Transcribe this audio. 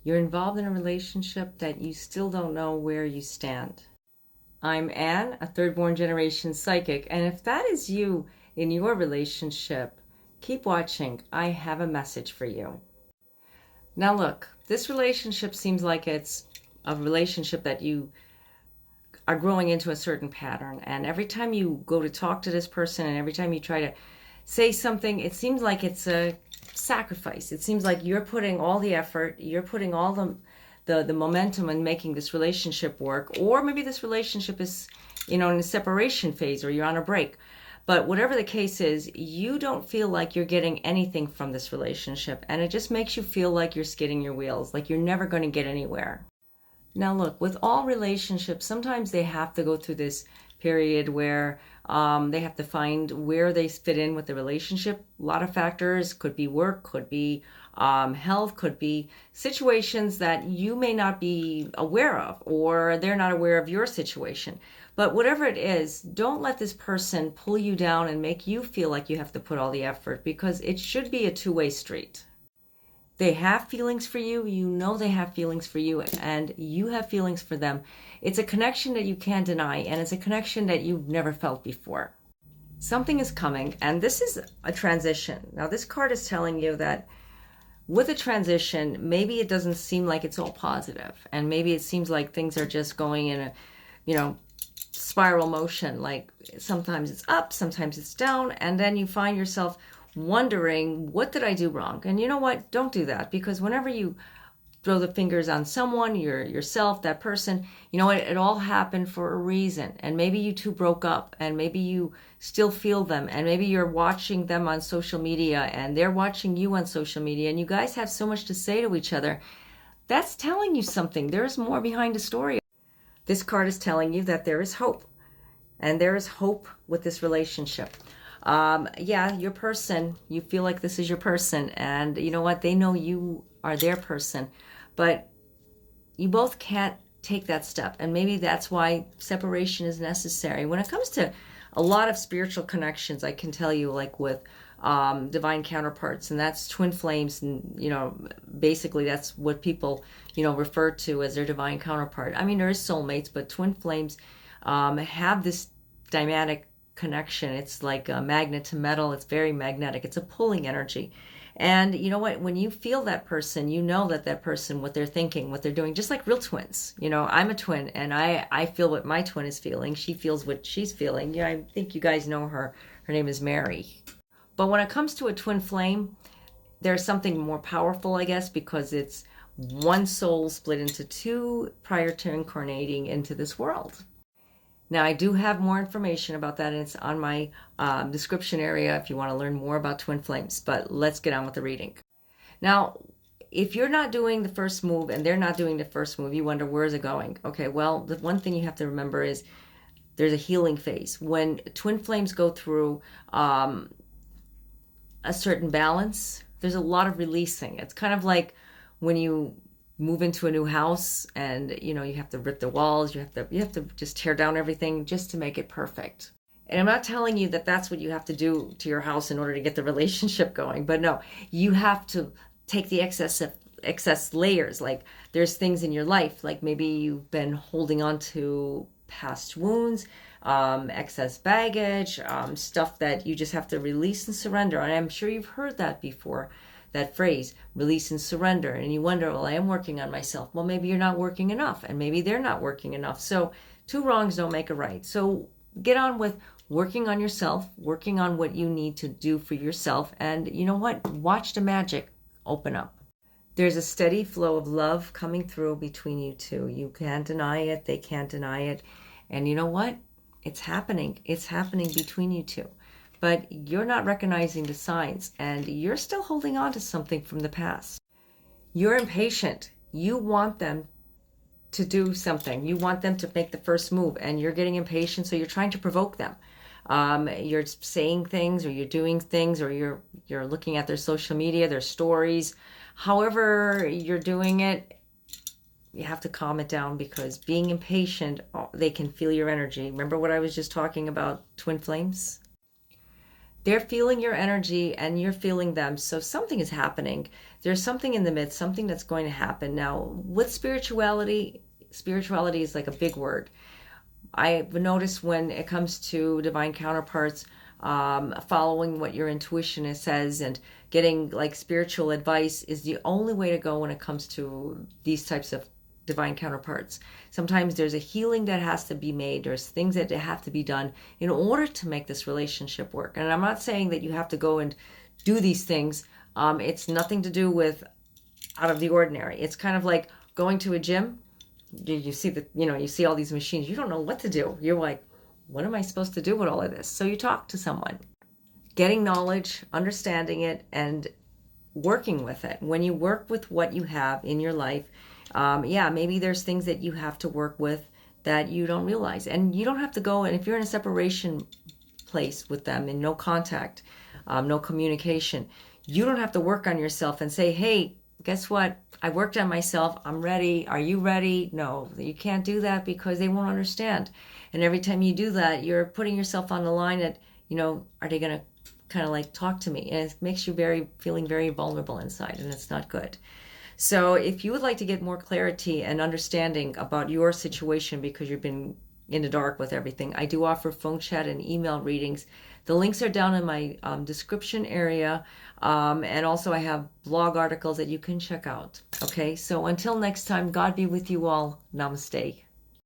You're involved in a relationship that you still don't know where you stand. I'm Anne, a third-born generation psychic, and if that is you in your relationship, keep watching. I have a message for you. Now look, this relationship seems like it's a relationship that you are growing into a certain pattern, and every time you go to talk to this person and every time you try to say something, it seems like it's a sacrifice. It seems like you're putting all the effort, you're putting all the momentum in making this relationship work, or maybe this relationship is, in a separation phase, or you're on a break. But whatever the case is, you don't feel like you're getting anything from this relationship, and it just makes you feel like you're skidding your wheels, like you're never going to get anywhere. Now look, with all relationships, sometimes they have to go through this period where they have to find where they fit in with the relationship. A lot of factors, could be work, could be health, could be situations that you may not be aware of, or they're not aware of your situation. But whatever it is, don't let this person pull you down and make you feel like you have to put all the effort, because it should be a two-way street. They have feelings for you, you know they have feelings for you, and you have feelings for them. It's a connection that you can't deny, and it's a connection that you've never felt before. Something is coming, and this is a transition. Now, this card is telling you that with a transition, maybe it doesn't seem like it's all positive, and maybe it seems like things are just going in a, spiral motion. Like sometimes it's up, sometimes it's down, and then you find yourself wondering, what did I do wrong? And you know what? Don't do that, because whenever you throw the fingers on someone, yourself, that person, you know what? It all happened for a reason. And maybe you two broke up, and maybe you still feel them, and maybe you're watching them on social media and they're watching you on social media, and you guys have so much to say to each other. That's telling you something. There's more behind the story. This card is telling you that there is hope, and there is hope with this relationship. Your person, you feel like this is your person, and you know what? They know you are their person, but you both can't take that step, and maybe that's why separation is necessary. When it comes to a lot of spiritual connections, I can tell you, like with divine counterparts, and that's twin flames, and basically that's what people refer to as their divine counterpart. I mean, there is soulmates, but twin flames have this dynamic connection. It's like a magnet to metal. It's very magnetic. It's a pulling energy. And you know what? When you feel that person, you know that person, what they're thinking, what they're doing, just like real twins. I'm a twin, and I feel what my twin is feeling. She feels what she's feeling. Yeah, I think you guys know her. Her name is Mary. But when it comes to a twin flame, there's something more powerful, I guess, because it's one soul split into two prior to incarnating into this world. Now, I do have more information about that, and it's on my description area if you want to learn more about twin flames. But let's get on with the reading. Now, if you're not doing the first move and they're not doing the first move, you wonder, where is it going? Okay, well, the one thing you have to remember is there's a healing phase. When twin flames go through a certain balance, there's a lot of releasing. It's kind of like when you move into a new house, and you have to rip the walls, you have to just tear down everything just to make it perfect. And I'm not telling you that that's what you have to do to your house in order to get the relationship going, but no, you have to take the excess layers. Like there's things in your life, like maybe you've been holding on to past wounds, excess baggage, stuff that you just have to release and surrender. And I'm sure you've heard that before, that phrase, release and surrender. And you wonder, well, I am working on myself. Well, maybe you're not working enough, and maybe they're not working enough. So two wrongs don't make a right. So get on with working on yourself, working on what you need to do for yourself. And you know what? Watch the magic open up. There's a steady flow of love coming through between you two. You can't deny it. They can't deny it. And you know what? It's happening. It's happening between you two. But you're not recognizing the signs, and you're still holding on to something from the past. You're impatient. You want them to do something. You want them to make the first move, and you're getting impatient, so you're trying to provoke them. You're saying things, or you're doing things, or you're looking at their social media, their stories. However you're doing it, you have to calm it down, because being impatient, they can feel your energy. Remember what I was just talking about, twin flames? They're feeling your energy and you're feeling them. So something is happening. There's something in the midst, something that's going to happen. Now, with spirituality, spirituality is like a big word. I've noticed when it comes to divine counterparts, following what your intuition says and getting like spiritual advice is the only way to go when it comes to these types of divine counterparts. Sometimes there's a healing that has to be made. There's things that have to be done in order to make this relationship work. And I'm not saying that you have to go and do these things. It's nothing to do with out of the ordinary. It's kind of like going to a gym. You see you see all these machines. You don't know what to do. You're like, what am I supposed to do with all of this? So you talk to someone, getting knowledge, understanding it, and working with it. When you work with what you have in your life, maybe there's things that you have to work with that you don't realize. And you don't have to go, and if you're in a separation place with them and no contact, no communication, you don't have to work on yourself and say, hey, guess what? I worked on myself. I'm ready. Are you ready? No, you can't do that because they won't understand. And every time you do that, you're putting yourself on the line that, are they going to kind of like talk to me? And it makes you feeling very vulnerable inside, and it's not good. So if you would like to get more clarity and understanding about your situation because you've been in the dark with everything, I do offer phone chat and email readings. The links are down in my description area. And also I have blog articles that you can check out. Okay, so until next time, God be with you all. Namaste.